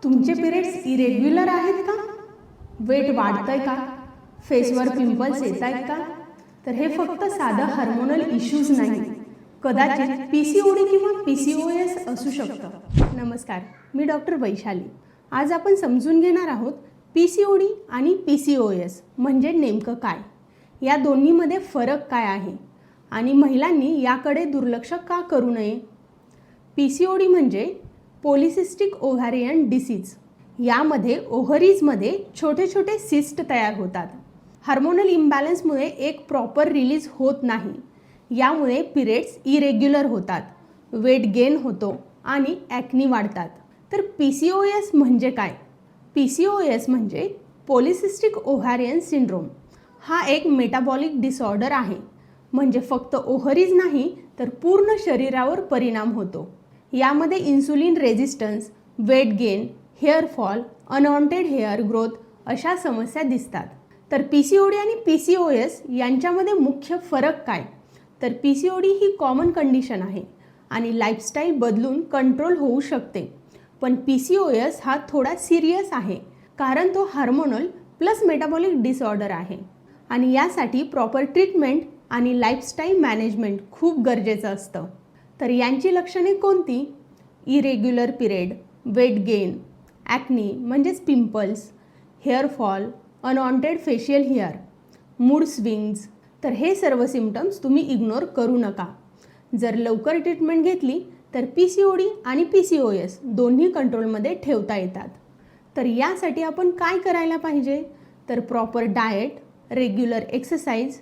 तुमचे periods irregular आहेत का? वेट वाढतंय का? फेसवर पिंपल्स येत आहेत का? तर हे फक्त साधा हार्मोनल इश्यूज नाही, कदाचित पीसीओडी किंवा पीसीओएस असू शकतं. नमस्कार, मी डॉक्टर वैशाली. आज आपण समजून घेणार आहोत पीसीओडी आणि पीसीओएस म्हणजे नेमकं काय, या दोन्हीमध्ये फरक काय आहे आणि महिलांनी याकडे दुर्लक्ष का करू नये. पीसीओडी म्हणजे पॉलिसिस्टिक ओव्हॅरियन डिसीज. यामध्ये ओव्हरीजमध्ये छोटे छोटे सिस्ट तयार होतात. हार्मोनल इम्बॅलन्समुळे एक प्रॉपर रिलीज होत नाही. यामुळे पिरियड्स इरेग्युलर होतात, वेट गेन होतो आणि ॲक्नी वाढतात. तर पीसीओएस म्हणजे काय? पीसीओएस म्हणजे पॉलिसिस्टिक ओव्हॅरियन सिंड्रोम. हा एक मेटाबॉलिक डिसऑर्डर आहे. म्हणजे फक्त ओव्हरीज नाही तर पूर्ण शरीरावर परिणाम होतो. यामध्ये insulin resistance, weight gain, hair fall, unwanted hair growth अशा समस्या दिसतात. तर पीसीओडी आणि पीसीओएस यांच्यामध्ये मुख्य फरक काय? तर पीसीओडी ही कॉमन कंडिशन आहे आणि लाईफस्टाईल बदलून कंट्रोल होऊ शकते. पण पीसीओएस हा थोडा सिरियस आहे, कारण तो हार्मोनल प्लस मेटाबॉलिक डिसऑर्डर आहे आणि यासाठी प्रॉपर ट्रीटमेंट आणि लाईफस्टाईल मॅनेजमेंट खूप गरजेचं असतं. तर यांची लक्षणे कोणती? इरेग्युलर पिरियड, वेट गेन, ॲक्नी म्हणजेच pimples, hair fall, unwanted facial hair, mood swings. तर हे सर्व सिम्पटम्स तुम्ही इग्नोर करू नका. जर लवकर ट्रीटमेंट घेतली तर पीसीओडी आणि पीसीओएस दोन्ही कंट्रोलमध्ये ठेवता येतात. तर यासाठी आपण काय करायला पाहिजे? तर proper diet, regular exercise,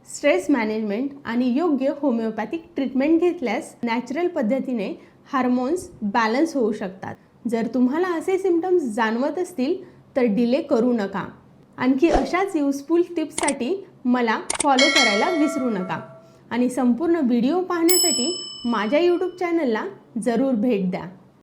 stress management आणि योग्य होमिओपॅथिक ट्रीटमेंट घेतल्यास नॅचरल पद्धतीने हार्मोन्स बॅलन्स होऊ शकतात. जर तुम्हाला असे सिम्पटम्स जाणवत असतील तर डिले करू नका. आणखी अशाच युजफुल टिप्ससाठी मला फॉलो करायला विसरू नका आणि संपूर्ण व्हिडिओ पाहण्यासाठी माझ्या यूट्यूब चॅनलला जरूर भेट द्या.